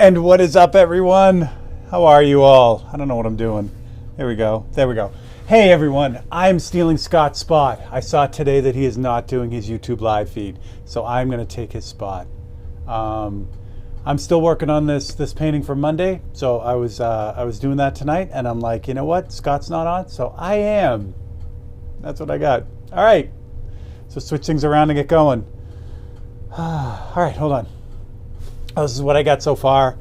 And what is up, everyone? How are you all? I don't know what I'm doing. There we go. There we go. Hey, everyone. I'm Staeling Scott Spot. I saw today that he is not doing his YouTube live feed, so I'm going to take his spot. I'm still working on this painting for Monday, so I was doing that tonight, and I'm like, you know what? Scott's not on, so I am. That's what I got. All right. So switch things around and get going. All right, hold on. Oh, this is what I got so far,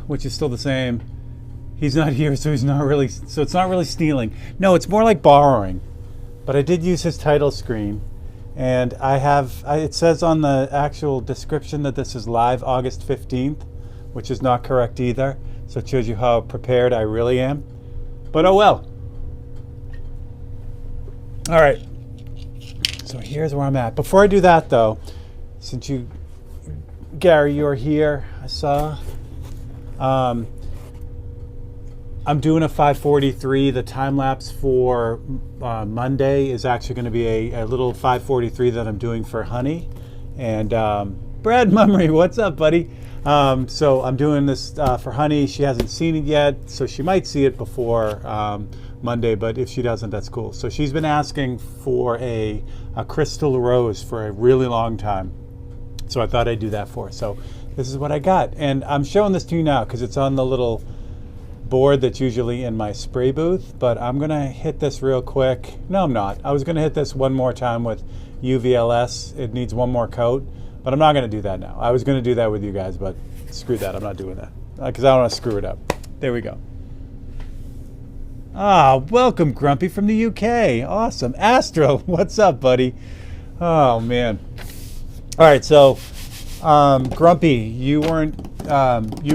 which is still the same. He's not here, so it's not really stealing. No, it's more like borrowing. But I did use his title screen, and it says on the actual description that this is live August 15th, which is not correct either. So it shows you how prepared I really am. But oh well. All right. So here's where I'm at. Before I do that, though, since Gary, you're here, I saw. I'm doing a 543. The time lapse for Monday is actually going to be a little 543 that I'm doing for Honey. And Brad Mummery, what's up, buddy? So I'm doing this for Honey. She hasn't seen it yet, so she might see it before Monday, but if she doesn't, that's cool. So she's been asking for a crystal rose for a really long time. So I thought I'd do that for her. So this is what I got. And I'm showing this to you now because it's on the little board that's usually in my spray booth. But I'm going to hit this real quick. No, I'm not. I was going to hit this one more time with UVLS. It needs one more coat. But I'm not going to do that now. I was going to do that with you guys, but screw that. I'm not doing that because I don't want to screw it up. There we go. Ah, welcome, Grumpy from the UK. Awesome. Astro, what's up, buddy? Oh, man. All right, so Grumpy, you weren't,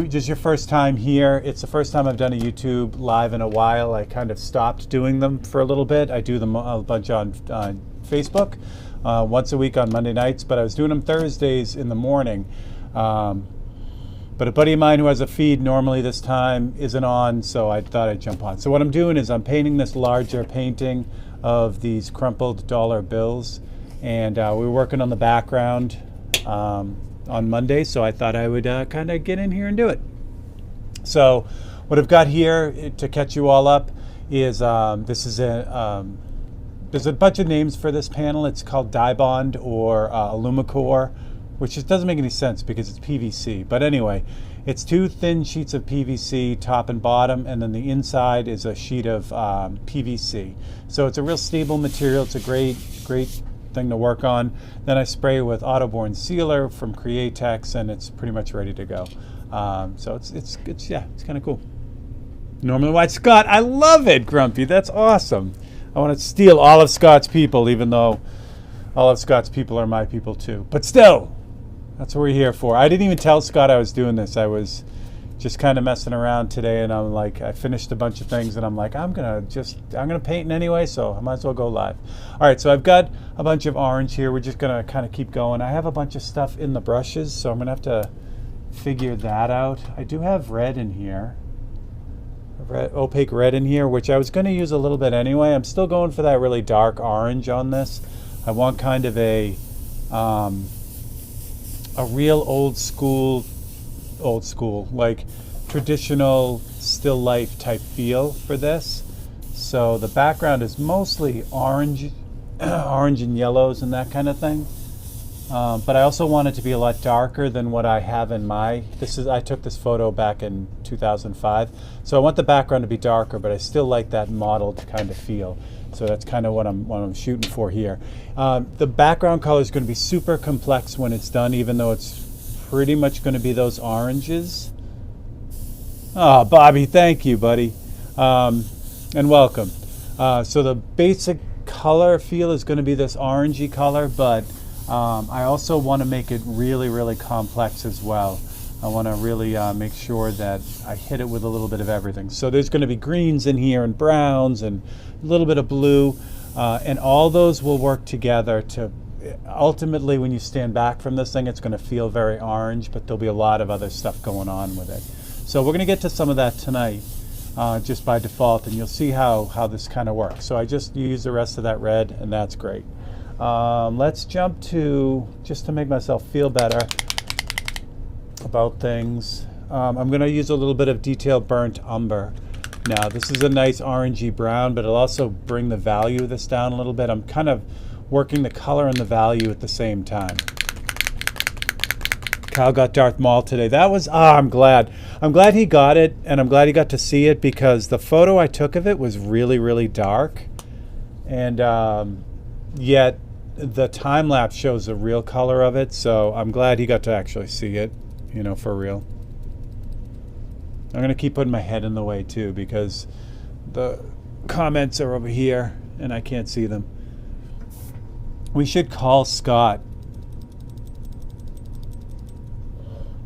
just your first time here. It's the first time I've done a YouTube live in a while. I kind of stopped doing them for a little bit. I do them a bunch on Facebook once a week on Monday nights, but I was doing them Thursdays in the morning. But a buddy of mine who has a feed normally this time isn't on, so I thought I'd jump on. So what I'm doing is I'm painting this larger painting of these crumpled dollar bills. And we were working on the background on Monday, so I thought I would kind of get in here and do it. So what I've got here to catch you all up is there's a bunch of names for this panel. It's called Dye Bond or Alumicore, which just doesn't make any sense because it's PVC. But anyway, it's two thin sheets of PVC, top and bottom, and then the inside is a sheet of PVC. So it's a real stable material. It's a great thing to work on. Then I spray with Autoborne Sealer from Createx, and it's pretty much ready to go. So it's kind of cool. Norman White Scott, I love it, Grumpy. That's awesome. I want to steal all of Scott's people, even though all of Scott's people are my people too. But still, that's what we're here for. I didn't even tell Scott I was doing this. I was just kind of messing around today, and I'm like, I finished a bunch of things, and I'm like, I'm gonna paint anyway, so I might as well go live. All right, so I've got a bunch of orange here. We're just gonna kind of keep going. I have a bunch of stuff in the brushes, so I'm gonna have to figure that out. I do have red in here, opaque red in here, which I was gonna use a little bit anyway. I'm still going for that really dark orange on this. I want kind of a real old school, like traditional still life type feel for this. So the background is mostly orange and yellows and that kind of thing. But I also want it to be a lot darker than what I have in I took this photo back in 2005. So I want the background to be darker, but I still like that mottled kind of feel. So that's kind of what I'm shooting for here. The background color is going to be super complex when it's done, even though it's pretty much going to be those oranges. Oh, Bobby, thank you, buddy. And welcome. So the basic color feel is going to be this orangey color, but I also want to make it really, really complex as well. I want to really make sure that I hit it with a little bit of everything. So there's going to be greens in here and browns and a little bit of blue, and all those will work together to ultimately, when you stand back from this thing, it's going to feel very orange, but there'll be a lot of other stuff going on with it. So we're going to get to some of that tonight just by default, and you'll see how this kind of works. So I just use the rest of that red, and that's great. Let's jump to, just to make myself feel better, about things. I'm going to use a little bit of detailed burnt umber. Now, this is a nice orangey brown, but it'll also bring the value of this down a little bit. I'm kind of working the color and the value at the same time. Kyle got Darth Maul today. That was, I'm glad. I'm glad he got it, and I'm glad he got to see it, because the photo I took of it was really, really dark. And yet the time lapse shows the real color of it, so I'm glad he got to actually see it, you know, for real. I'm going to keep putting my head in the way too, because the comments are over here and I can't see them. We should call Scott.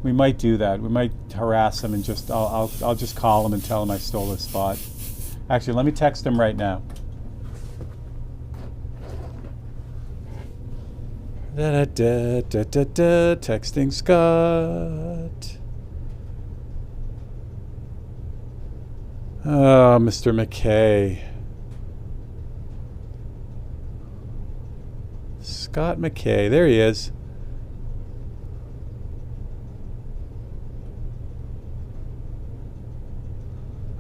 We might do that. We might harass him and just I'll just call him and tell him I stole his spot. Actually, let me text him right now. Texting Scott. Oh, Mr. McKay. Scott McKay. There he is.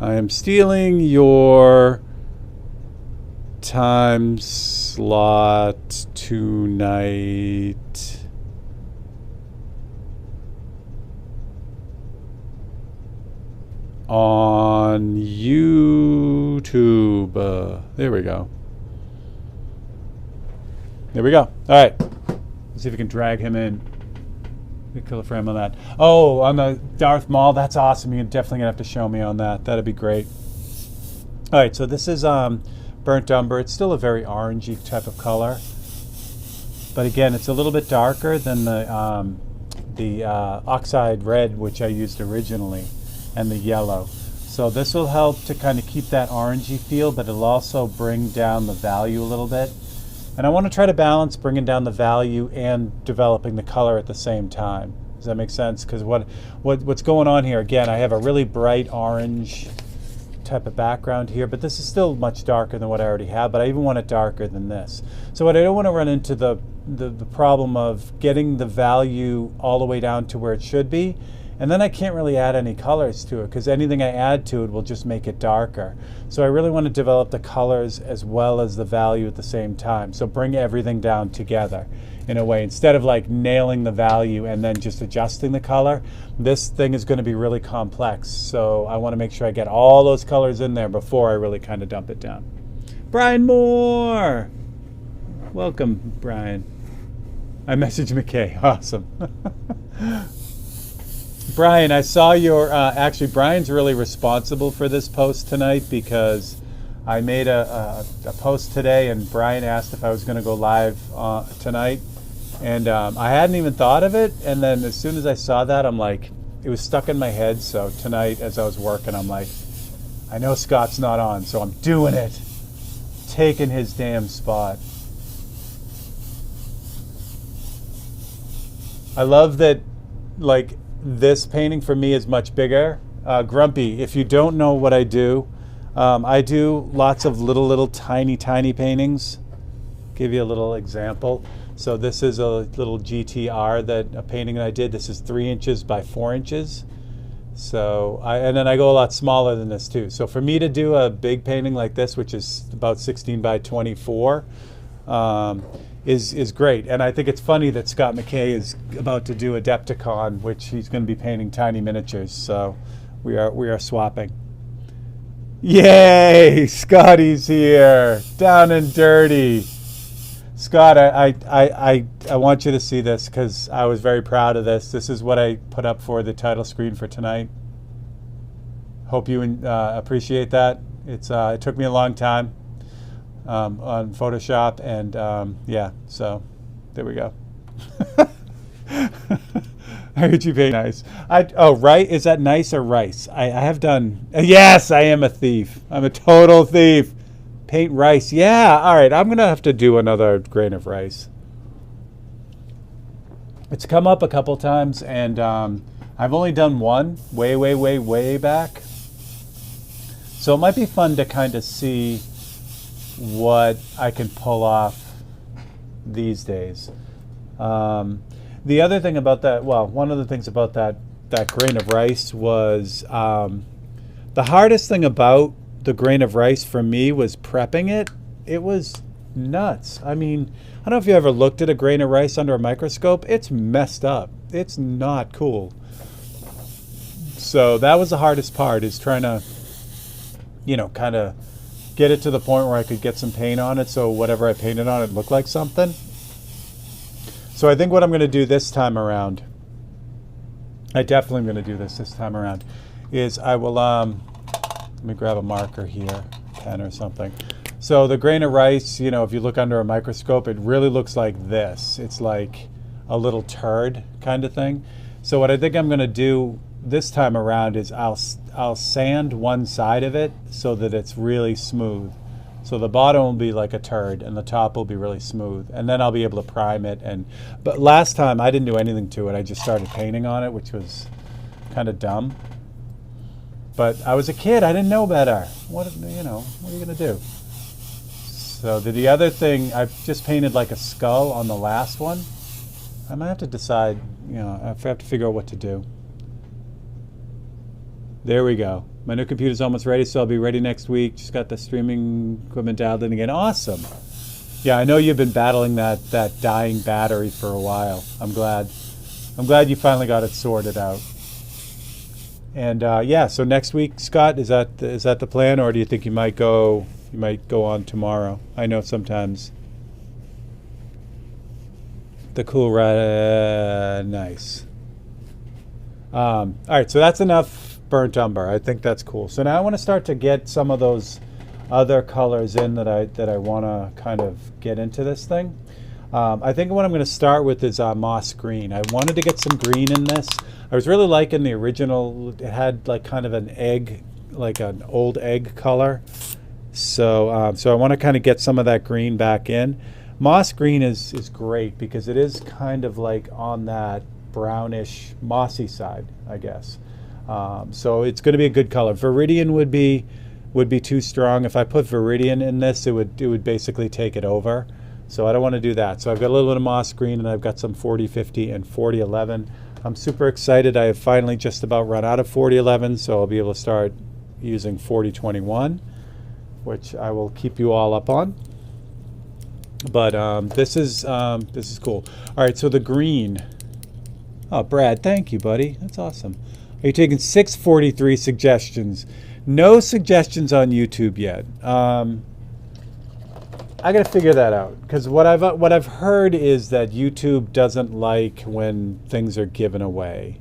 I am stealing your time slot tonight. On YouTube. There we go. There we go. All right. Let's see if we can drag him in. Kill a frame on that. Oh, on the Darth Maul. That's awesome. You're definitely going to have to show me on that. That'd be great. All right. So this is burnt umber. It's still a very orangey type of color. But again, it's a little bit darker than the oxide red, which I used originally, and the yellow. So this will help to kind of keep that orangey feel, but it'll also bring down the value a little bit. And I want to try to balance bringing down the value and developing the color at the same time. Does that make sense? Because what's going on here, again, I have a really bright orange type of background here, but this is still much darker than what I already have, but I even want it darker than this. So what I don't want to run into the problem of getting the value all the way down to where it should be, and then I can't really add any colors to it, because anything I add to it will just make it darker. So I really want to develop the colors as well as the value at the same time. So bring everything down together in a way. Instead of like nailing the value and then just adjusting the color, this thing is going to be really complex. So I want to make sure I get all those colors in there before I really kind of dump it down. Brian Moore! Welcome, Brian. I messaged McKay. Awesome. Brian, I saw your, actually Brian's really responsible for this post tonight, because I made a post today and Brian asked if I was going to go live tonight, and I hadn't even thought of it, and then as soon as I saw that, I'm like, it was stuck in my head. So tonight as I was working, I'm like, I know Scott's not on, so I'm doing it, taking his damn spot. I love that, like, this painting for me is much bigger. Grumpy, if you don't know what I do lots of little tiny paintings. Give you a little example. So this is a little GTR, a painting that I did. This is 3 inches by 4 inches. So and then I go a lot smaller than this too. So for me to do a big painting like this, which is about 16 by 24, is great. And I think it's funny that Scott McKay is about to do Adepticon, which he's going to be painting tiny miniatures. So we are swapping. Yay! Scotty's here, down and dirty. Scott, I want you to see this, because I was very proud of this. This is what I put up for the title screen for tonight. Hope you appreciate that. It took me a long time. On Photoshop, and yeah, so there we go. I heard you paint nice. Right? Is that nice or rice? I have done. Yes, I am a thief. I'm a total thief. Paint rice. Yeah. All right. I'm gonna have to do another grain of rice. It's come up a couple times, and I've only done one way back. So it might be fun to kind of see what I can pull off these days. The other thing about that, well, one of the things about that that grain of rice was the hardest thing about the grain of rice for me was prepping it. It was nuts. I mean, I don't know if you ever looked at a grain of rice under a microscope. It's messed up. It's not cool. So that was the hardest part, is trying to, kind of get it to the point where I could get some paint on it, so whatever I painted on it looked like something. So I think what I'm going to do this time around, I definitely am going to do this time around, is I will, let me grab a marker here, pen or something. So the grain of rice, if you look under a microscope, it really looks like this. It's like a little turd kind of thing. So what I think I'm going to do this time around is I'll sand one side of it so that it's really smooth. So the bottom will be like a turd and the top will be really smooth. And then I'll be able to prime it. But last time I didn't do anything to it. I just started painting on it, which was kind of dumb. But I was a kid. I didn't know better. What are you going to do? So the other thing, I just painted like a skull on the last one. I might have to decide, I have to figure out what to do. There we go. My new computer's almost ready, so I'll be ready next week. Just got the streaming equipment dialed in again. Awesome. Yeah, I know you've been battling that dying battery for a while. I'm glad you finally got it sorted out. And so next week, Scott, is that the plan, or do you think you might go on tomorrow? I know sometimes the cool ride. Nice. All right, so that's enough burnt umber. I think that's cool. So now I want to start to get some of those other colors in that I want to kind of get into this thing. I think what I'm going to start with is moss green. I wanted to get some green in this. I was really liking the original. It had like kind of an egg, like an old egg color. So I want to kind of get some of that green back in. Moss green is great because it is kind of like on that brownish mossy side, I guess. So it's going to be a good color. Viridian would be too strong. If I put Viridian in this, it would basically take it over. So I don't want to do that. So I've got a little bit of moss green, and I've got some 4050 and 4011. I'm super excited. I have finally just about run out of 4011, so I'll be able to start using 4021, which I will keep you all up on. But this is cool. All right, so the green. Oh, Brad, thank you, buddy. That's awesome. Are you taking 643 suggestions? No suggestions on YouTube yet. I got to figure that out, because what I've heard is that YouTube doesn't like when things are given away.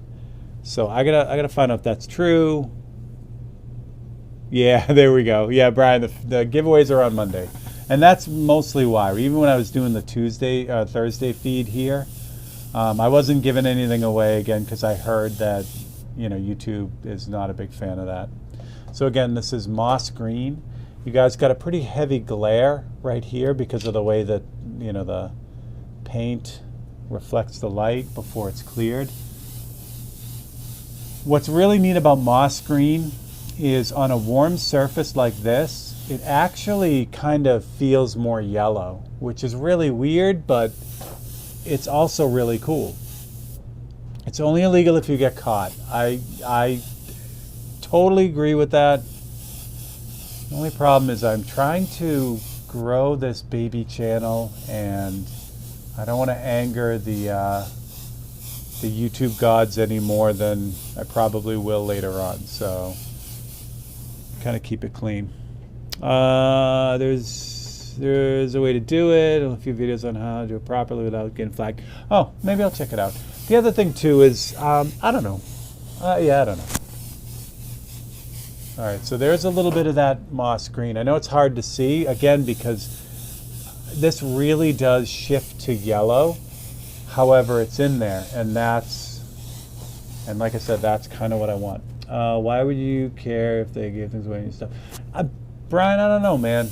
So I gotta find out if that's true. Yeah, there we go. Yeah, Brian, the giveaways are on Monday, and that's mostly why. Even when I was doing the Thursday feed here, I wasn't giving anything away again because I heard that YouTube is not a big fan of that. So again, this is moss green. You guys got a pretty heavy glare right here because of the way that the paint reflects the light before it's cleared. What's really neat about moss green is on a warm surface like this, it actually kind of feels more yellow, which is really weird, but it's also really cool. It's only illegal if you get caught. I totally agree with that. The only problem is I'm trying to grow this baby channel, and I don't want to anger the YouTube gods any more than I probably will later on. So kind of keep it clean. There's a way to do it. A few videos on how to do it properly without getting flagged. Oh, maybe I'll check it out. The other thing too is I don't know. I don't know. All right, so there's a little bit of that moss green. I know it's hard to see, again, because this really does shift to yellow. However, it's in there, and like I said, that's kind of what I want. Why would you care if they gave things away and stuff? Brian, I don't know, man.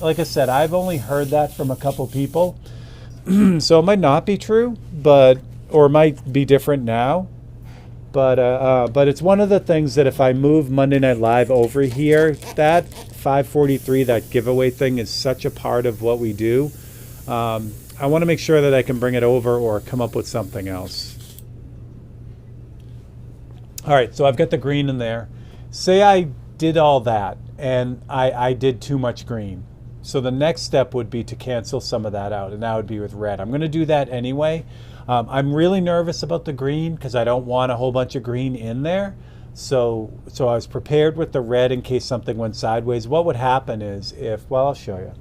Like I said, I've only heard that from a couple people, so it might not be true, or it might be different now. But it's one of the things that if I move Monday Night Live over here, that 543, that giveaway thing is such a part of what we do. I want to make sure that I can bring it over or come up with something else. All right, so I've got the green in there. Say I did all that and I did too much green. So the next step would be to cancel some of that out, and that would be with red. I'm going to do that anyway. I'm really nervous about the green because I don't want a whole bunch of green in there. So I was prepared with the red in case something went sideways. What would happen is if, well, I'll show you.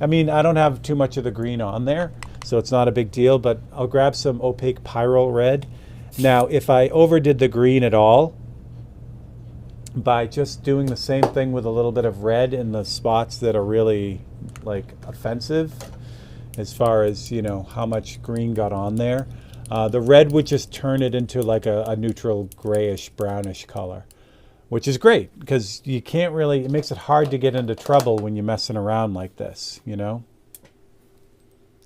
I mean, I don't have too much of the green on there, so it's not a big deal, but I'll grab some opaque Pyrrole red. Now, if I overdid the green at all, by just doing the same thing with a little bit of red in the spots that are really like offensive, as far as, you know, how much green got on there, the red would just turn it into like a neutral grayish brownish color, which is great because you can't really, it makes it hard to get into trouble when you're messing around like this, you know.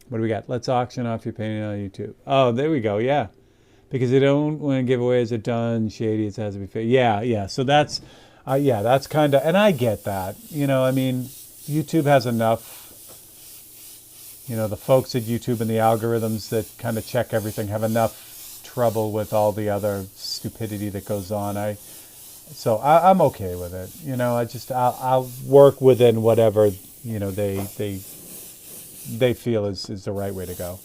What do we got? Let's auction off your painting on YouTube. Oh, there we go. Yeah. Because they don't want to giveaways are done, shady, it has to be fair. Yeah. So that's, yeah, that's kind of, and I get that. You know, I mean, YouTube has enough, you know, the folks at YouTube and the algorithms that kind of check everything have enough trouble with all the other stupidity that goes on. So I'm okay with it. You know, I'll work within whatever, you know, they feel is the right way to go.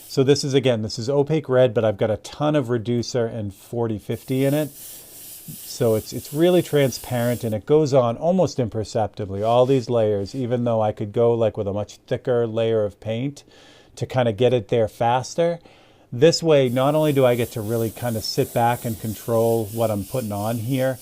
So this is opaque red, but I've got a ton of reducer and 40/50 in it. So it's really transparent and it goes on almost imperceptibly, all these layers, even though I could go like with a much thicker layer of paint to kind of get it there faster. This way, not only do I get to really kind of sit back and control what I'm putting on here,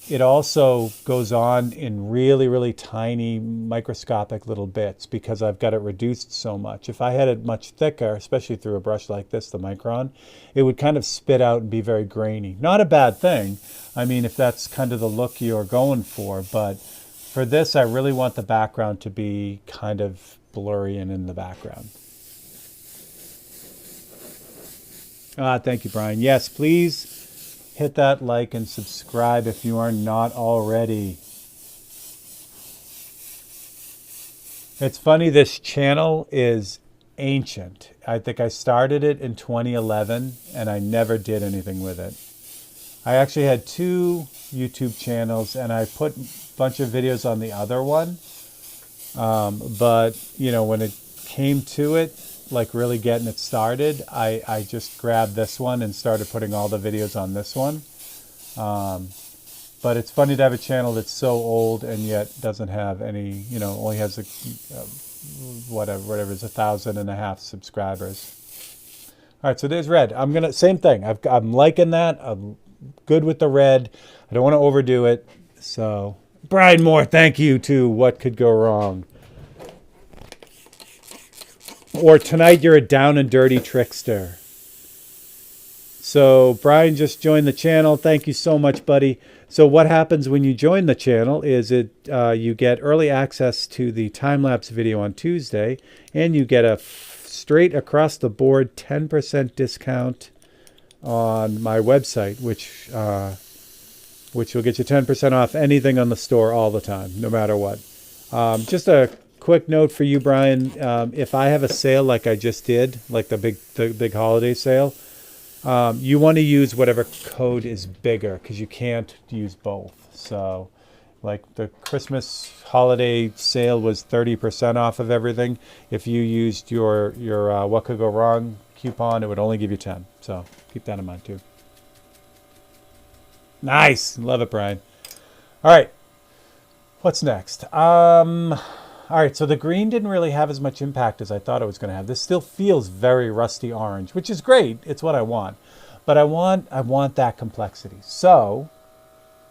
it also goes on in really, really tiny microscopic little bits because I've got it reduced so much. If I had it much thicker, especially through a brush like this, the Micron, it would kind of spit out and be very grainy. Not a bad thing. I mean, if that's kind of the look you're going for, but for this, I really want the background to be kind of blurry and in the background. Thank you, Brian. Yes, please hit that like and subscribe if you are not already. It's funny, this channel is ancient. I think I started it in 2011 and I never did anything with it. I actually had 2 YouTube channels and I put a bunch of videos on the other one. But, you know, when it came to it, like really getting it started, I just grabbed this one and started putting all the videos on this one. But it's funny to have a channel that's so old and yet doesn't have any, you know, only has whatever is 1,500 subscribers. All right, so there's red. Same thing. I'm liking that. I'm good with the red. I don't want to overdo it. So Brian Moore, thank you to What Could Go Wrong. Or tonight you're a down and dirty trickster. So Brian just joined the channel. Thank you so much, buddy. So what happens when you join the channel is you get early access to the time-lapse video on Tuesday, and you get a straight across the board 10% discount on my website, which will get you 10% off anything on the store all the time, no matter what. Just a quick note for you, Brian. If I have a sale like I just did, like the big holiday sale, you want to use whatever code is bigger because you can't use both. So like the Christmas holiday sale was 30% off of everything. If you used your What Could Go Wrong coupon, it would only give you 10. So keep that in mind too. Nice. Love it, Brian. All right. What's next? All right, so the green didn't really have as much impact as I thought it was going to have. This still feels very rusty orange, which is great. It's what I want. But I want that complexity. So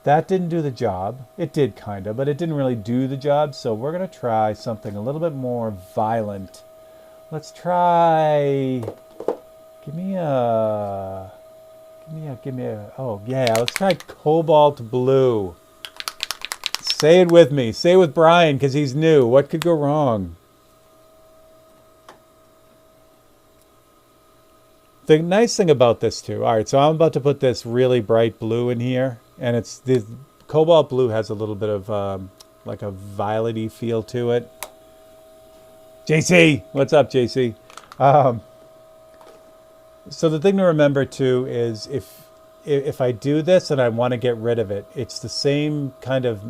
that didn't do the job. It did kind of, but it didn't really do the job. So we're going to try something a little bit more violent. Let's try, oh yeah, let's try cobalt blue. Say it with me. Say it with Brian because he's new. What could go wrong? The nice thing about this too. All right, so I'm about to put this really bright blue in here, and it's the cobalt blue has a little bit of like a violet-y feel to it. JC, what's up, JC? So the thing to remember too is if I do this and I want to get rid of it, it's the same kind of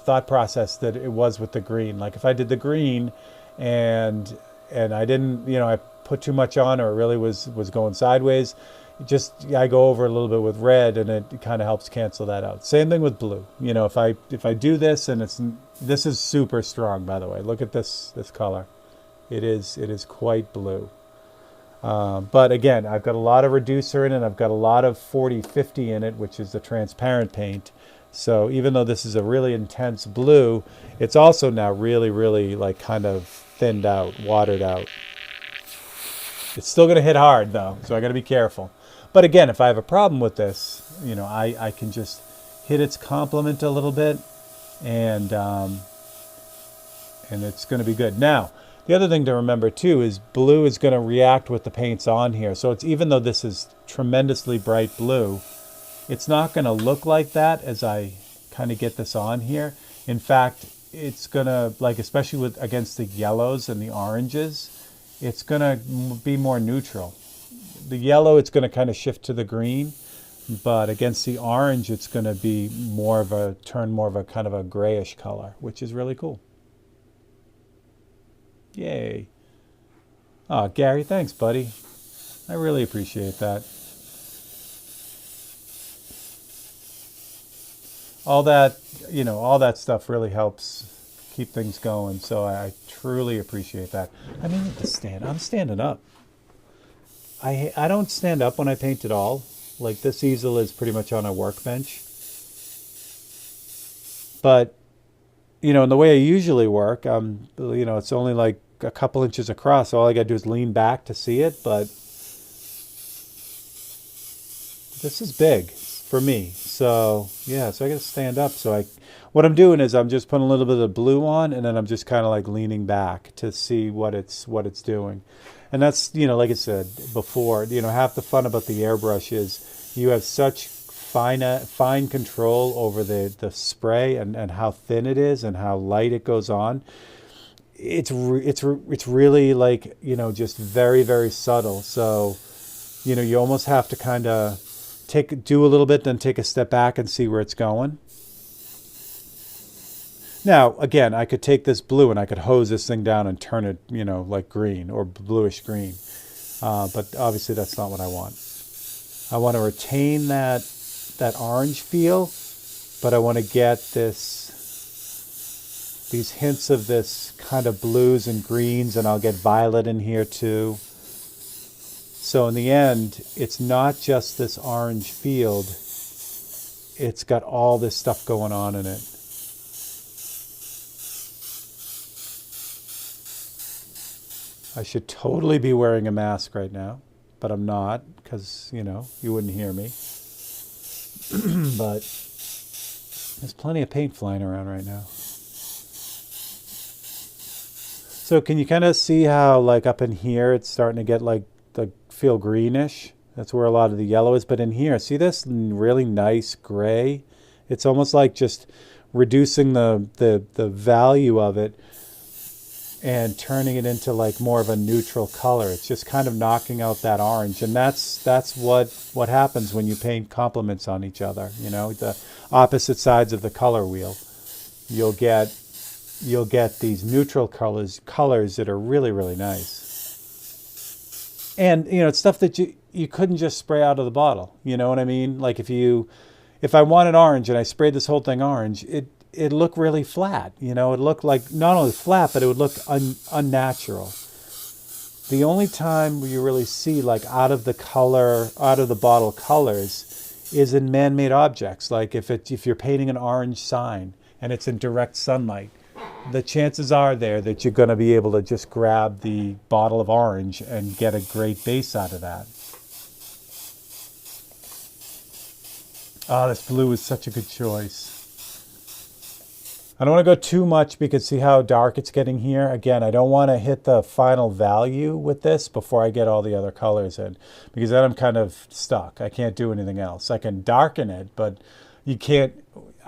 thought process that it was with the green. Like if I did the green and I didn't, I put too much on, or it really was going sideways, just I go over a little bit with red and it kind of helps cancel that out. Same thing with blue. If I do this, and this is super strong, by the way. Look at this color. It is quite blue. But again, I've got a lot of reducer in it. I've got a lot of 40/50 in it, which is the transparent paint. So even though this is a really intense blue, it's also now really, really like kind of thinned out, watered out. It's still going to hit hard though, so I got to be careful. But again, if I have a problem with this, I can just hit its complement a little bit, and it's going to be good. Now, the other thing to remember too is blue is going to react with the paints on here. So even though this is tremendously bright blue, it's not going to look like that as I kind of get this on here. In fact, it's going to, like, especially against the yellows and the oranges, it's going to be more neutral. The yellow, it's going to kind of shift to the green, but against the orange, it's going to be more of a kind of a grayish color, which is really cool. Yay. Oh, Gary, thanks, buddy. I really appreciate that. All that stuff really helps keep things going. So I truly appreciate that. I mean, I'm standing up. I don't stand up when I paint at all. Like, this easel is pretty much on a workbench. But, in the way I usually work, it's only like a couple inches across. So all I got to do is lean back to see it. But this is big for me. So, yeah, so I got to stand up. What I'm doing is I'm just putting a little bit of blue on, and then I'm just kind of like leaning back to see what it's doing. And that's, like I said before, half the fun about the airbrush is you have such fine control over the spray and how thin it is and how light it goes on. It's really like, just very, very subtle. So, you almost have to kind of do a little bit, then take a step back and see where it's going. Now, again, I could take this blue and I could hose this thing down and turn it, like green or bluish green. But obviously that's not what I want. I want to retain that orange feel, but I want to get these hints of this kind of blues and greens, and I'll get violet in here too. So in the end, it's not just this orange field. It's got all this stuff going on in it. I should totally be wearing a mask right now, but I'm not, because, you wouldn't hear me. But there's plenty of paint flying around right now. So can you kind of see how, like, up in here, it's starting to get feel greenish? That's where a lot of the yellow is. But in here, see this really nice gray? It's almost like just reducing the value of it and turning it into like more of a neutral color. It's just kind of knocking out that orange. And that's what happens when you paint complements on each other, the opposite sides of the color wheel. You'll get these neutral colors that are really, really nice. And, it's stuff that you couldn't just spray out of the bottle. You know what I mean? Like if I wanted orange and I sprayed this whole thing orange, it looked really flat. It looked like not only flat, but it would look unnatural. The only time you really see like out of the bottle colors is in man-made objects. Like if you're painting an orange sign and it's in direct sunlight, the chances are there that you're going to be able to just grab the bottle of orange and get a great base out of that. Oh, this blue is such a good choice. I don't want to go too much because see how dark it's getting here? Again, I don't want to hit the final value with this before I get all the other colors in, because then I'm kind of stuck. I can't do anything else. I can darken it, but you can't.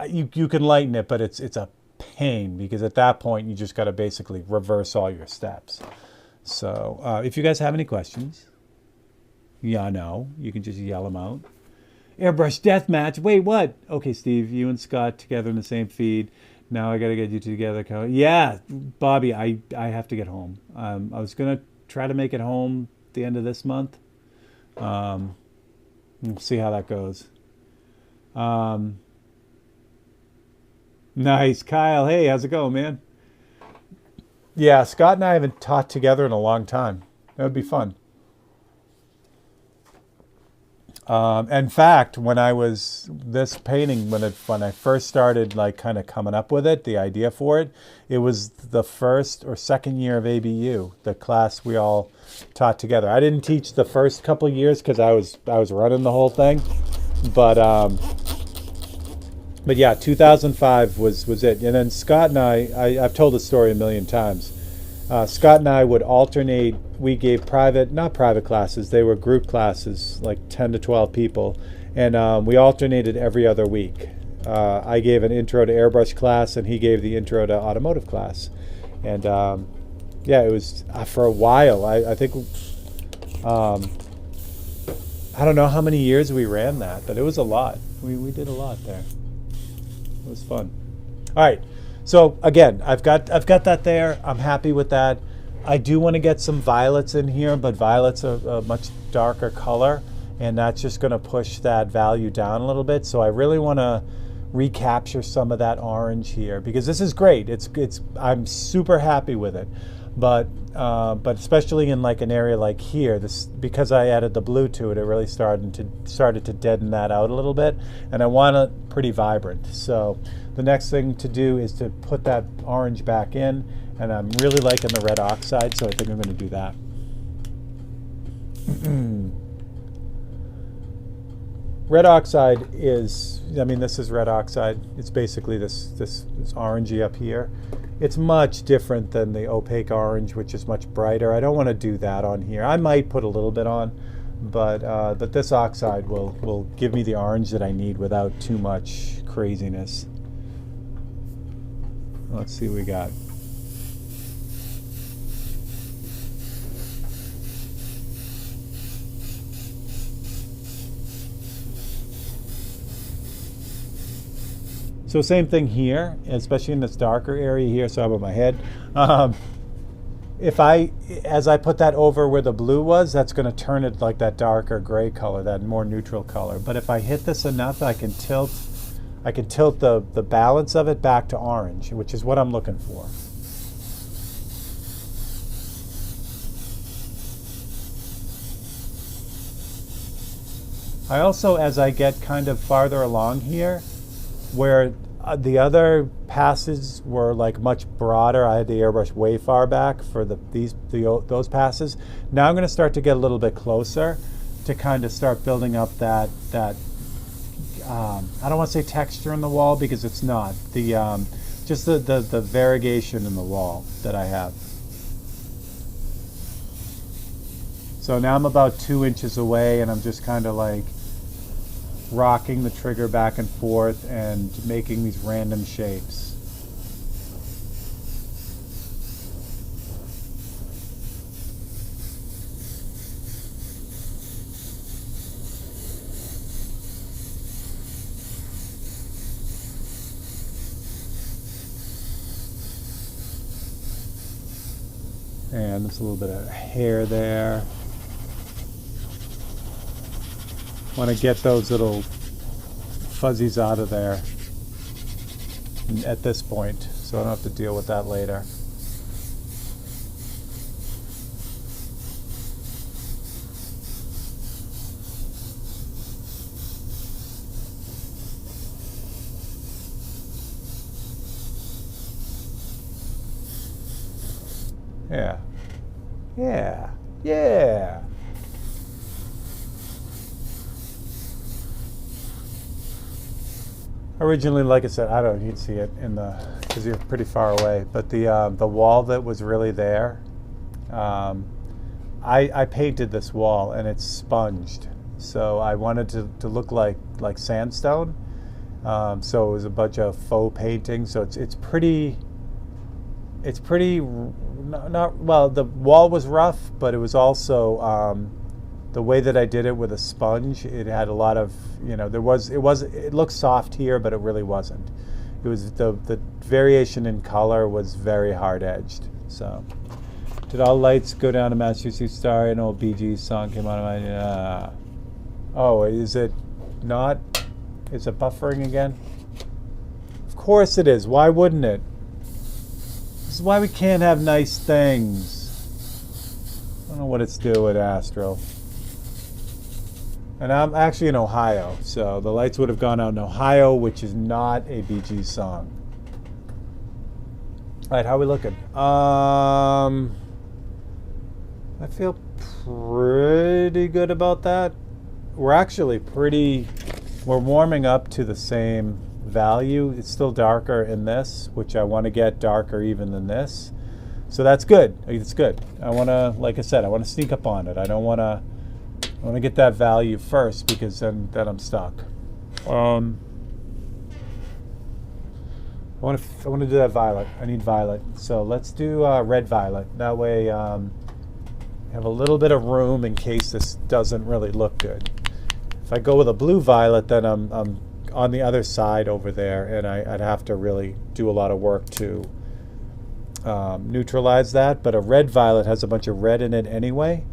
You can lighten it, but it's a pain, because at that point you just got to basically reverse all your steps. So if you guys have any questions, Yeah, no, you can just yell them out. Airbrush death match. Wait, what? Okay, Steve, you and Scott together in the same feed. Now I got to get you two together. Yeah, Bobby, I have to get home. I was gonna try to make it home the end of this month. Um, we'll see how that goes. Um, nice, Kyle. Hey, how's it going, man? Yeah, Scott and I haven't taught together in a long time. That would be fun. In fact, when I was this painting, when I first started like kind of coming up with it, the idea for it, it was the first or second year of ABU, the class we all taught together. I didn't teach the first couple of years because I was running the whole thing, but yeah, 2005 was it. And then Scott and I've told the story a million times. Scott and I would alternate. We gave not private classes, they were group classes, like 10 to 12 people. And we alternated every other week. I gave an intro to airbrush class, and he gave the intro to automotive class. And yeah, it was for a while. I think, I don't know how many years we ran that, but it was a lot. We did a lot there. It was fun. All right. So again, I've got that there. I'm happy with that. I do want to get some violets in here, but violets are a much darker color, and that's just going to push that value down a little bit. So I really want to recapture some of that orange here because this is great. I'm super happy with it, but especially in like an area like here, this because I added the blue to it, it really started to deaden that out a little bit, and I want it pretty vibrant. So the next thing to do is to put that orange back in, and I'm really liking the red oxide, so I think I'm going to do that. Red oxide is, I mean, this is red oxide. It's basically this orangey up here. It's much different than the opaque orange, which is much brighter. I don't want to do that on here. I might put a little bit on, but this oxide will give me the orange that I need without too much craziness. Let's see what we got. So same thing here, especially in this darker area here, so above my head. As I put that over where the blue was, that's going to turn it like that darker gray color, that more neutral color. But if I hit this enough, I can tilt the balance of it back to orange, which is what I'm looking for. I also, as I get kind of farther along here, where the other passes were like much broader, I had the airbrush way far back for those passes. Now I'm going to start to get a little bit closer to kind of start building up that I don't want to say texture in the wall because it's not just the variegation in the wall that I have. So now I'm about 2 inches away, and I'm just kind of like rocking the trigger back and forth and making these random shapes. And there's a little bit of hair there. Want to get those little fuzzies out of there at this point, so I don't have to deal with that later. Yeah. Yeah. Yeah. Originally, like I said, I don't know if you'd see it because you're pretty far away, but the wall that was really there, I painted this wall and it's sponged, so I wanted to look like sandstone. So it was a bunch of faux painting. So it's pretty not well. The wall was rough, but it was also the way that I did it with a sponge, it had a lot of, it looked soft here, but it really wasn't. It was the variation in color was very hard edged. So, did all lights go down to Massachusetts Star? An old Bee Gees song came out of my. Oh, is it not? Is it buffering again? Of course it is. Why wouldn't it? This is why we can't have nice things. I don't know what it's doing, Astro. And I'm actually in Ohio, so the lights would have gone out in Ohio, which is not a Bee Gees song. All right, how are we looking? I feel pretty good about that. We're actually we're warming up to the same value. It's still darker in this, which I want to get darker even than this. So that's good. It's good. I want to, like I said, I want to sneak up on it. I want to get that value first because then I'm stuck. I want to do that violet. I need violet. So let's do red violet. That way I have a little bit of room in case this doesn't really look good. If I go with a blue violet, then I'm on the other side over there, and I'd have to really do a lot of work to neutralize that. But a red violet has a bunch of red in it anyway.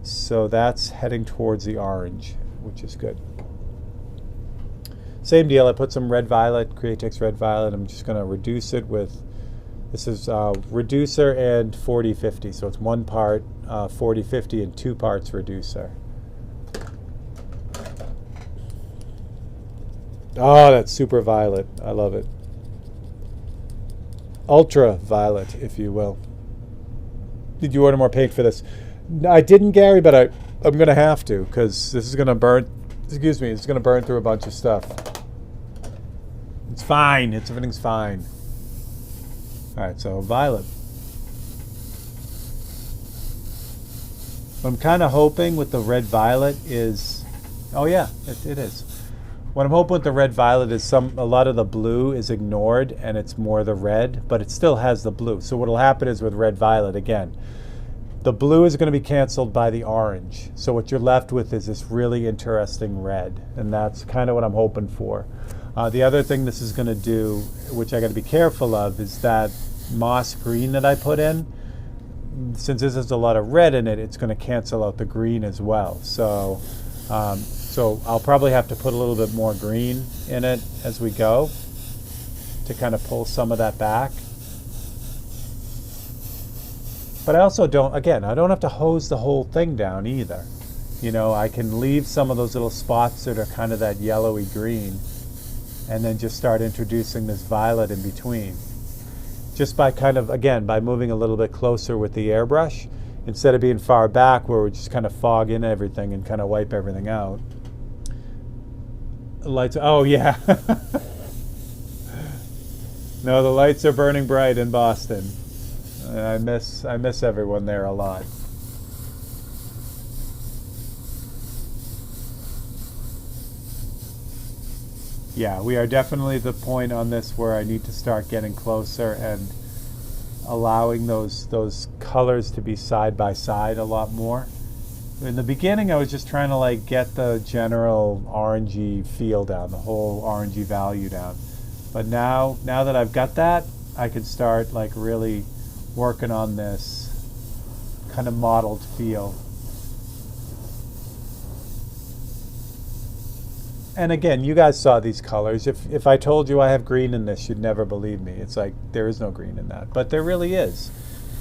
So that's heading towards the orange, which is good. Same deal, I put some red violet, Createx red violet. I'm just going to reduce it with, this is reducer and 40-50. So it's 1 part 40-50 and 2 parts reducer. Oh, that's super violet. I love it. Ultra violet, if you will. Did you order more paint for this? I didn't, Gary, but I'm going to have to because this is going to burn, it's going to burn through a bunch of stuff. It's fine. Everything's fine. All right, so violet. What I'm kind of hoping with the red violet is, oh yeah, it is. What I'm hoping with the red violet is a lot of the blue is ignored and it's more the red, but it still has the blue. So what'll happen is with red violet, again, the blue is going to be canceled by the orange. So what you're left with is this really interesting red, and that's kind of what I'm hoping for. The other thing this is going to do, which I got to be careful of, is that moss green that I put in. Since this has a lot of red in it, it's going to cancel out the green as well. So I'll probably have to put a little bit more green in it as we go to kind of pull some of that back. But I also I don't have to hose the whole thing down either. I can leave some of those little spots that are kind of that yellowy green and then just start introducing this violet in between. Just by by moving a little bit closer with the airbrush, instead of being far back where we just kind of fog in everything and kind of wipe everything out. The lights, oh yeah. No, the lights are burning bright in Boston. I miss everyone there a lot. Yeah, we are definitely at the point on this where I need to start getting closer and allowing those colors to be side by side a lot more. In the beginning, I was just trying to get the general orangey feel down, the whole orangey value down. But now that I've got that, I can start really working on this kind of mottled feel. And again, you guys saw these colors. If I told you I have green in this, you'd never believe me. It's there is no green in that, but there really is.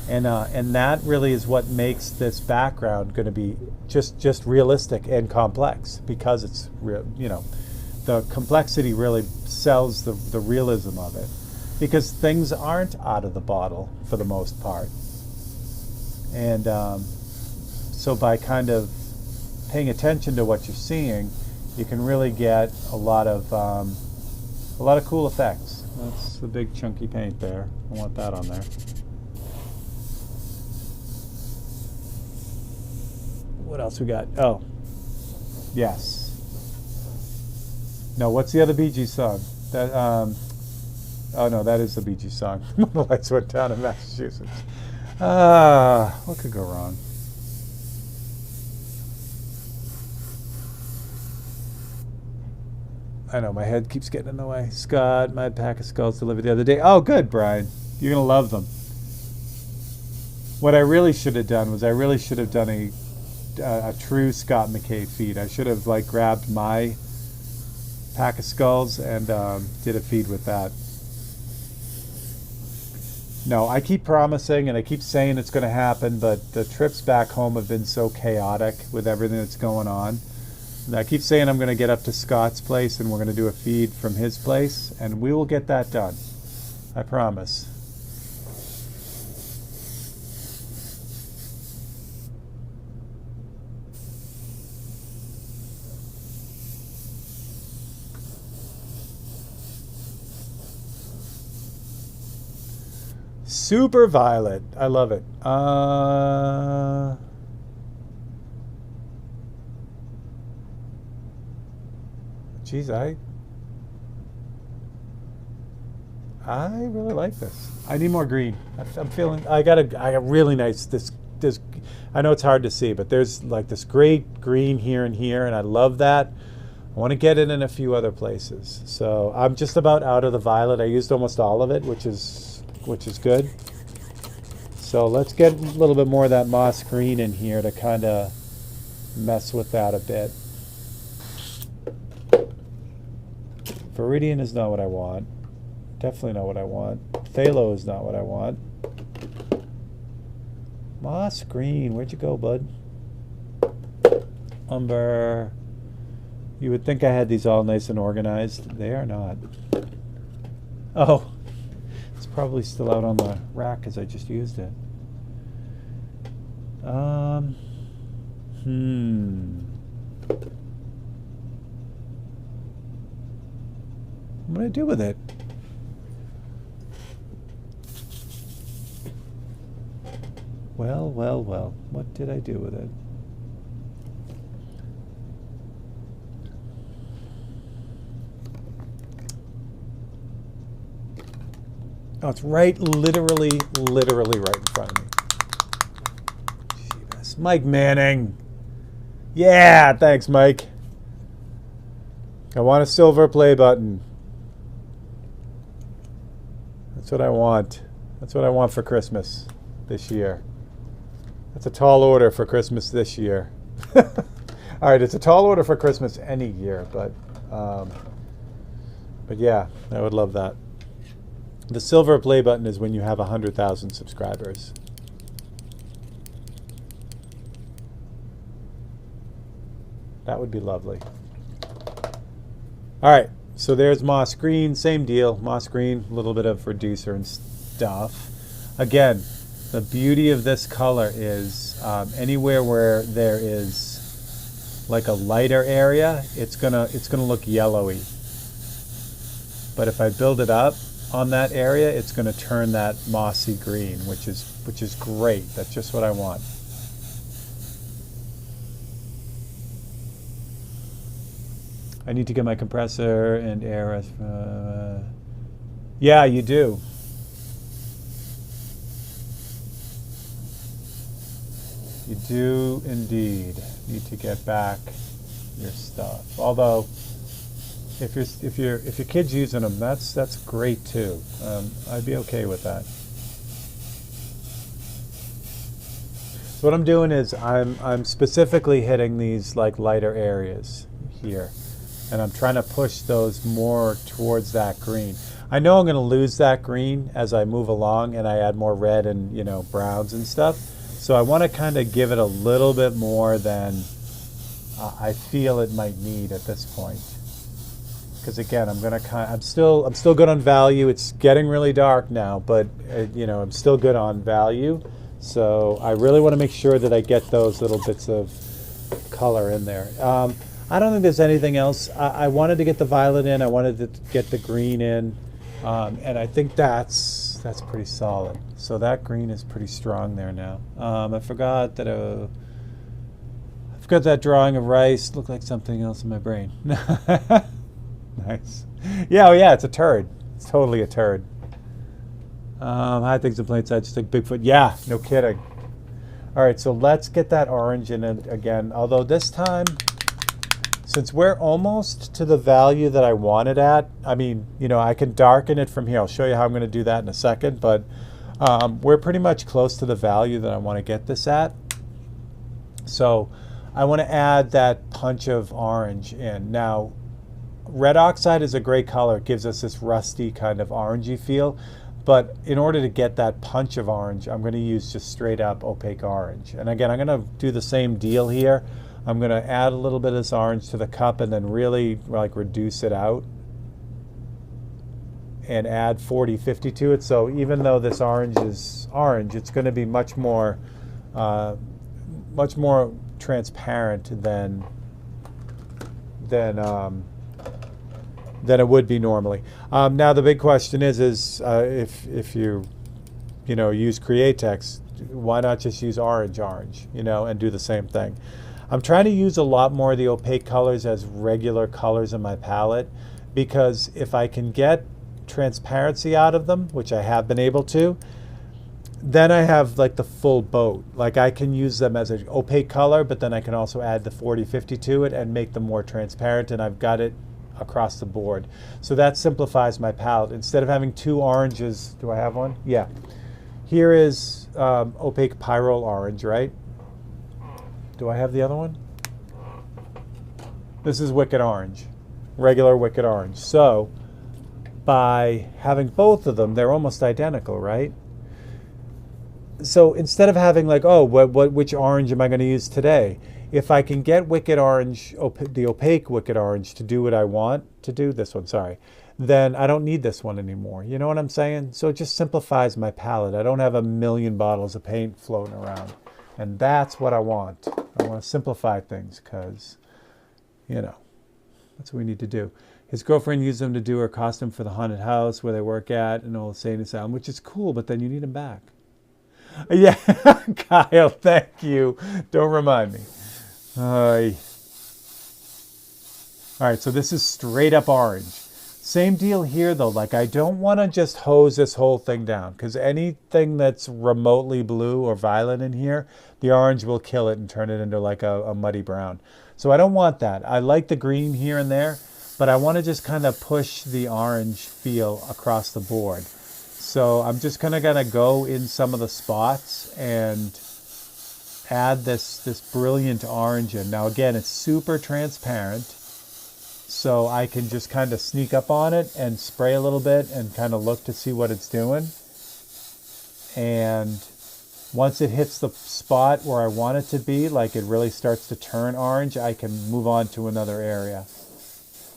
And that really is what makes this background going to be just realistic and complex, because it's real. The complexity really sells the realism of it, because things aren't out of the bottle for the most part. And so by kind of paying attention to what you're seeing, you can really get a lot of cool effects. That's the big chunky paint there. I want that on there. What else we got? Oh, yes. No, what's the other Bee Gees song? That oh no, that is the Bee Gees song. The lights went down in Massachusetts. What could go wrong? I know my head keeps getting in the way. Scott, my pack of skulls delivered the other day. Oh, good, Brian. You're going to love them. What I really should have done was a true Scott McKay feed. I should have like grabbed my pack of skulls and did a feed with that. No, I keep promising and I keep saying it's going to happen, but the trips back home have been so chaotic with everything that's going on. And I keep saying I'm going to get up to Scott's place and we're going to do a feed from his place, and we will get that done. I promise. Super Violet. I love it. Geez, I really like this. I need more green. I'm feeling. I got really nice. This. I know it's hard to see, but there's like this great green here and here, and I love that. I want to get it in a few other places. So I'm just about out of the violet. I used almost all of it, which is good. So let's get a little bit more of that moss green in here to kind of mess with that a bit. Viridian is not what I want. Definitely not what I want. Phthalo is not what I want. Moss green, where'd you go, bud? Umber. You would think I had these all nice and organized. They are not. Oh. It's probably still out on the rack because I just used it. What do I do with it? Well, well, well. What did I do with it? Oh, it's literally right in front of me. Jeebus. Mike Manning. Yeah, thanks, Mike. I want a silver play button. That's what I want. That's what I want for Christmas this year. That's a tall order for Christmas this year. All right, it's a tall order for Christmas any year, but yeah, I would love that. The silver play button is when you have 100,000 subscribers. That would be lovely. All right, so there's moss green, same deal. Moss green, a little bit of reducer and stuff. Again, the beauty of this color is anywhere where there is like a lighter area, it's gonna look yellowy. But if I build it up on that area, it's going to turn that mossy green, which is great. That's just what I want. I need to get my compressor and air. Yeah, you do. You do indeed need to get back your stuff. Although, if your kid's using them, that's great too. I'd be okay with that. So what I'm doing is I'm specifically hitting these like lighter areas here, and I'm trying to push those more towards that green. I know I'm going to lose that green as I move along and I add more red and browns and stuff. So I want to kind of give it a little bit more than I feel it might need at this point. Because again, I'm still good on value. It's getting really dark now, but I'm still good on value. So I really want to make sure that I get those little bits of color in there. I don't think there's anything else. I wanted to get the violet in. I wanted to get the green in, and I think that's pretty solid. So that green is pretty strong there now. I forgot that that drawing of rice looked like something else in my brain. Nice. Yeah, oh yeah, it's a turd. It's totally a turd. High things in plain sight, just like Bigfoot. Yeah, no kidding. All right, so let's get that orange in it again. Although this time, since we're almost to the value that I want it at, I mean, I can darken it from here. I'll show you how I'm going to do that in a second, but we're pretty much close to the value that I want to get this at. So I want to add that punch of orange in. Now, red oxide is a great color. It gives us this rusty kind of orangey feel. But in order to get that punch of orange, I'm going to use just straight up opaque orange. And again, I'm going to do the same deal here. I'm going to add a little bit of this orange to the cup and then really like reduce it out and add 40/50 to it. So even though this orange is orange, it's going to be much more transparent than it would be normally. Now the big question is if you use Createx, why not just use orange, and do the same thing? I'm trying to use a lot more of the opaque colors as regular colors in my palette, because if I can get transparency out of them, which I have been able to, then I have like the full boat. Like I can use them as an opaque color, but then I can also add the 40/50 to it and make them more transparent, and I've got it across the board. So that simplifies my palette. Instead of having two oranges, do I have one? Yeah. Here is opaque pyrrole orange, right? Do I have the other one? This is wicked orange, regular wicked orange. So by having both of them, they're almost identical, right? So instead of having like, oh, which orange am I going to use today? If I can get wicked orange, the opaque wicked orange, to do what I want to do, this one, sorry, then I don't need this one anymore. You know what I'm saying? So it just simplifies my palette. I don't have a million bottles of paint floating around. And that's what I want. I want to simplify things because, that's what we need to do. His girlfriend used them to do her costume for the haunted house where they work at and old insane asylum, which is cool, but then you need them back. Yeah, Kyle, thank you. Don't remind me. All right, so this is straight up orange. Same deal here, though. Like, I don't want to just hose this whole thing down, because anything that's remotely blue or violet in here, the orange will kill it and turn it into like a muddy brown. So I don't want that. I like the green here and there, but I want to just kind of push the orange feel across the board. So I'm just kind of going to go in some of the spots and add this brilliant orange in. Now again, it's super transparent, so I can just kind of sneak up on it and spray a little bit and kind of look to see what it's doing. And once it hits the spot where I want it to be, like it really starts to turn orange, I can move on to another area.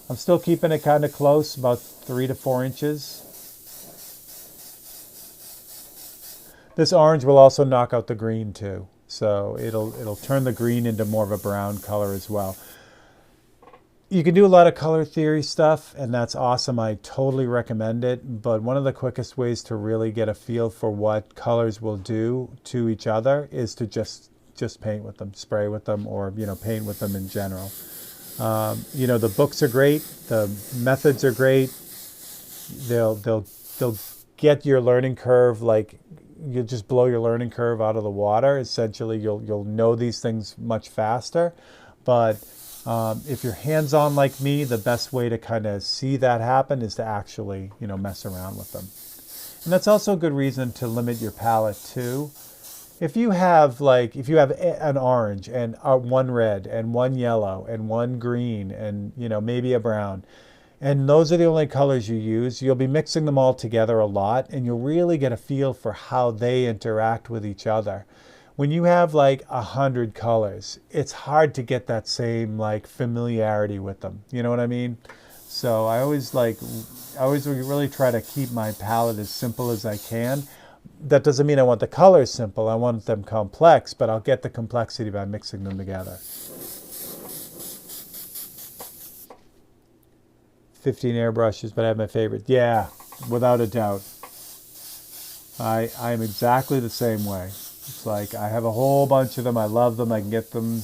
I'm still keeping it kind of close, about 3 to 4 inches. This orange will also knock out the green too. So it'll turn the green into more of a brown color as well. You can do a lot of color theory stuff, and that's awesome. I totally recommend it. But one of the quickest ways to really get a feel for what colors will do to each other is to just paint with them, spray with them, or paint with them in general. The books are great. The methods are great. They'll get your learning curve, like you'll just blow your learning curve out of the water. Essentially, you'll know these things much faster. But if you're hands-on like me, the best way to kind of see that happen is to actually, mess around with them. And that's also a good reason to limit your palette too. If you have an orange and one red and one yellow and one green and maybe a brown, and those are the only colors you use, you'll be mixing them all together a lot, and you'll really get a feel for how they interact with each other. When you have like 100 colors, it's hard to get that same like familiarity with them. You know what I mean? So I always really try to keep my palette as simple as I can. That doesn't mean I want the colors simple. I want them complex, but I'll get the complexity by mixing them together. 15 airbrushes, but I have my favorite. Yeah, without a doubt. I am exactly the same way. It's like I have a whole bunch of them. I love them. I can get them,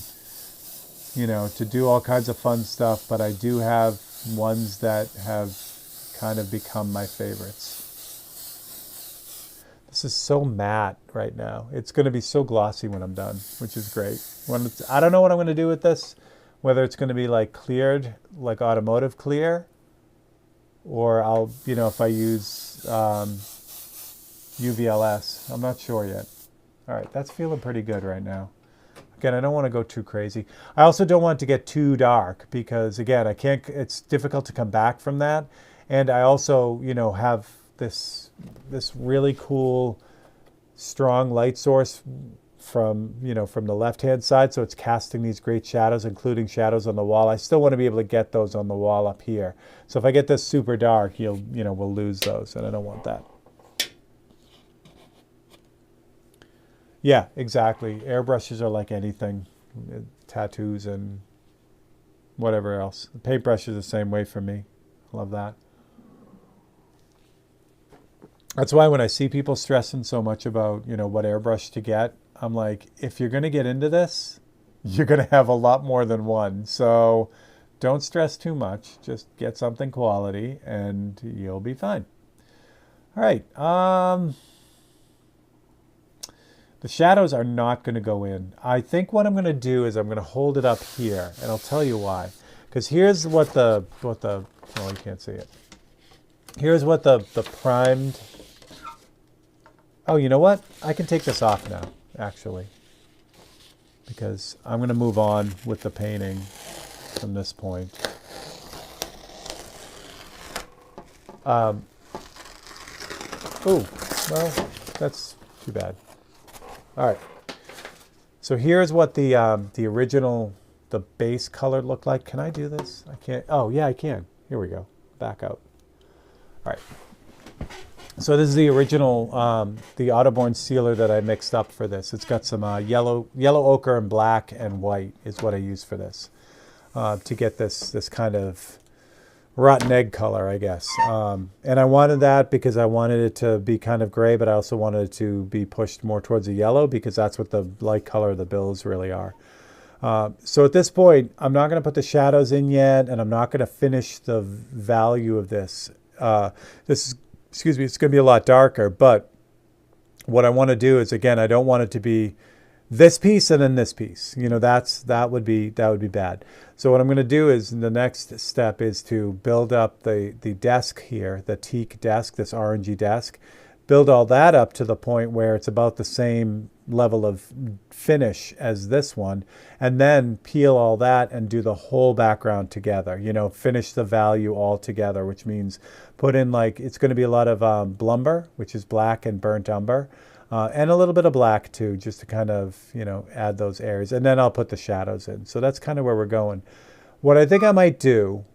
to do all kinds of fun stuff, but I do have ones that have kind of become my favorites. This is so matte right now. It's going to be so glossy when I'm done, which is great. I don't know what I'm going to do with this, whether it's going to be like cleared, like automotive clear, or I'll, if I use UVLS. I'm not sure yet. All right, that's feeling pretty good right now. Again, I don't want to go too crazy. I also don't want it to get too dark because, again, it's difficult to come back from that. And I also, have this really cool, strong light source from the left-hand side. So it's casting these great shadows, including shadows on the wall. I still want to be able to get those on the wall up here. So if I get this super dark, we'll lose those, and I don't want that. Yeah, exactly. Airbrushes are like anything, tattoos and whatever else. The paintbrush is the same way for me. Love that. That's why when I see people stressing so much about, what airbrush to get, I'm like, if you're going to get into this, you're going to have a lot more than one. So don't stress too much. Just get something quality and you'll be fine. All right. The shadows are not going to go in. I think what I'm going to do is I'm going to hold it up here, and I'll tell you why. Because here's what well, you can't see it. Here's what the primed. Oh, you know what? I can take this off now, actually, because I'm going to move on with the painting from this point. Oh, well, that's too bad. All right, so here's what the original, the base color looked like. Can I do this? I can't. Oh, yeah, I can. Here we go. Back out. All right. So this is the original, the Autoborn sealer that I mixed up for this. It's got some yellow ochre and black and white is what I use for this to get this kind of rotten egg color, I guess. And I wanted that because I wanted it to be kind of gray, but I also wanted it to be pushed more towards the yellow because that's what the light color of the bills really are. So at this point, I'm not going to put the shadows in yet, and I'm not going to finish the value of this. It's going to be a lot darker, but what I want to do is, again, I don't want it to be this piece and then this piece. That would be bad. So what I'm going to do is the next step is to build up the desk here, the teak desk, this orangey desk, build all that up to the point where it's about the same level of finish as this one, and then peel all that and do the whole background together, finish the value all together, which means put in it's going to be a lot of blumber, which is black and burnt umber. And a little bit of black too, just to kind of, add those areas. And then I'll put the shadows in. So that's kind of where we're going. What I think I might do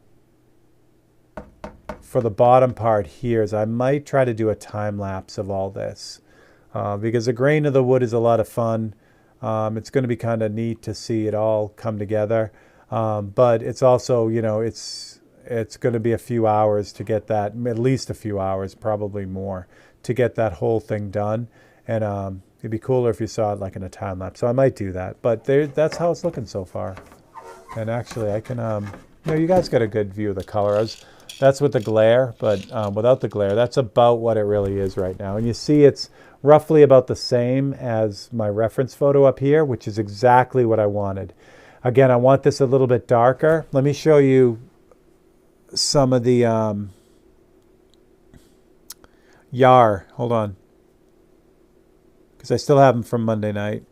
for the bottom part here is I might try to do a time lapse of all this. Because the grain of the wood is a lot of fun. It's going to be kind of neat to see it all come together. But it's also, it's going to be a few hours to get that, at least a few hours, probably more, to get that whole thing done. And it'd be cooler if you saw it like in a time lapse. So I might do that. But that's how it's looking so far. And actually, I can, you guys got a good view of the colors. That's with the glare, but without the glare, that's about what it really is right now. And you see it's roughly about the same as my reference photo up here, which is exactly what I wanted. Again, I want this a little bit darker. Let me show you some of the Yar. Hold on. Because I still have them from Monday night.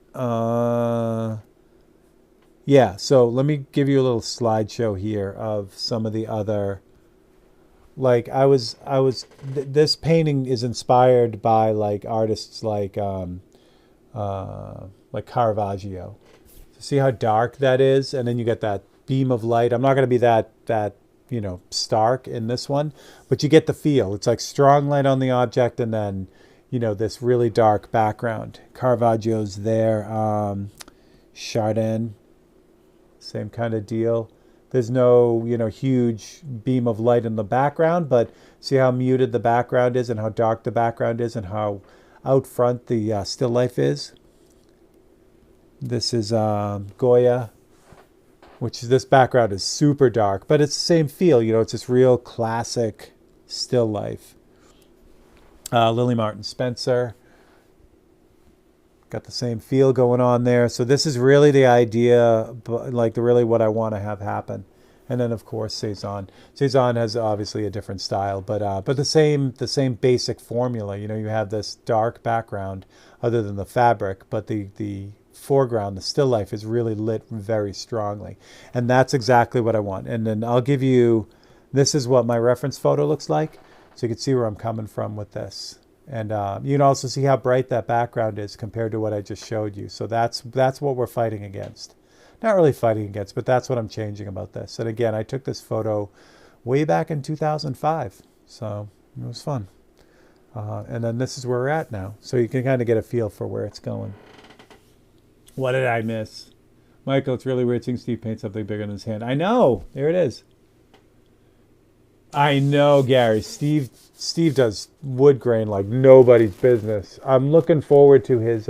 Yeah, so let me give you a little slideshow here of some of the other, this painting is inspired by artists like Caravaggio. So see how dark that is? And then you get that beam of light. I'm not going to be that stark in this one, but you get the feel. It's like strong light on the object and then this really dark background. Caravaggio's there. Chardin, same kind of deal. There's no, huge beam of light in the background, but see how muted the background is and how dark the background is and how out front the still life is. This is Goya, this background is super dark, but it's the same feel. It's this real classic still life. Lily Martin Spencer. Got the same feel going on there. So this is really the idea, like really what I want to have happen. And then of course Cezanne. Cezanne has obviously a different style, but the same basic formula. You know, you have this dark background other than the fabric, but the foreground, the still life, is really lit very strongly. And that's exactly what I want. And then I'll give you, this is what my reference photo looks like. So you can see where I'm coming from with this. And you can also see how bright that background is compared to what I just showed you. So that's what we're fighting against. Not really fighting against, but that's what I'm changing about this. And again, I took this photo way back in 2005. So it was fun. And then this is where we're at now. So you can kind of get a feel for where it's going. What did I miss? Michael, it's really weird seeing Steve paint something bigger than his hand. I know. There it is. I know, Gary. Steve does wood grain like nobody's business. I'm looking forward to his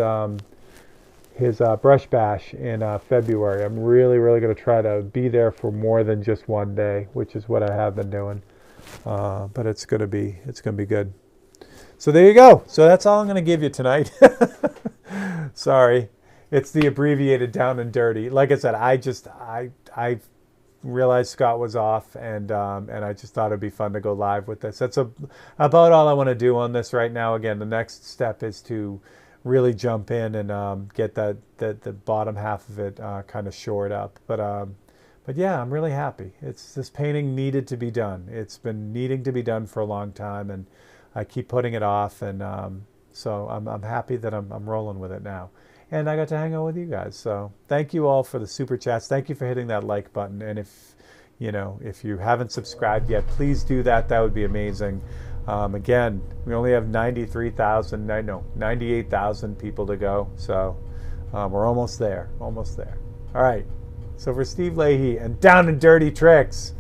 brush bash in February. I'm really going to try to be there for more than just one day, which is what I have been doing. But it's gonna be good. So there you go. So that's all I'm gonna give you tonight. Sorry, it's the abbreviated down and dirty. Like I said, I realized Scott was off, and I just thought it'd be fun to go live with this. That's about all I want to do on this right now. Again, the next step is to really jump in and get the bottom half of it kind of shored up. But yeah, I'm really happy. This painting needed to be done. It's been needing to be done for a long time, and I keep putting it off. And so I'm happy that I'm rolling with it now. And I got to hang out with you guys. So thank you all for the super chats. Thank you for hitting that like button. And if you haven't subscribed yet, please do that. That would be amazing. Again, we only have 98,000 people to go. So we're almost there. Almost there. All right. So for Steve Leahy and Down and Dirty Tricks,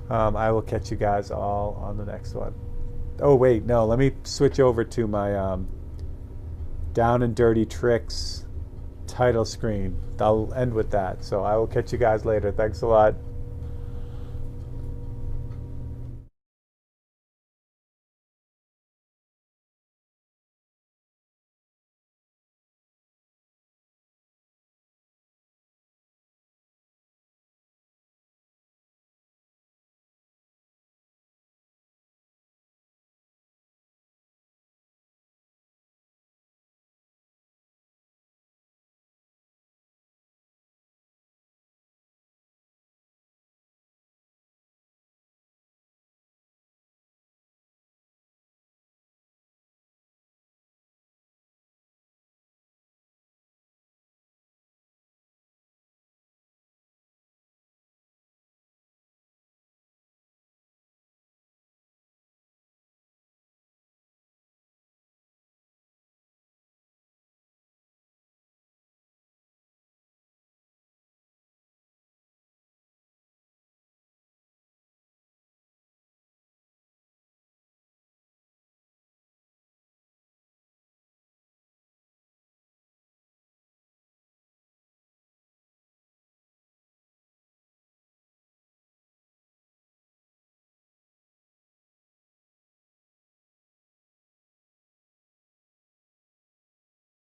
I will catch you guys all on the next one. Oh, wait. No, let me switch over to my Down and Dirty Tricks title screen. I'll end with that. So I will catch you guys later. Thanks a lot.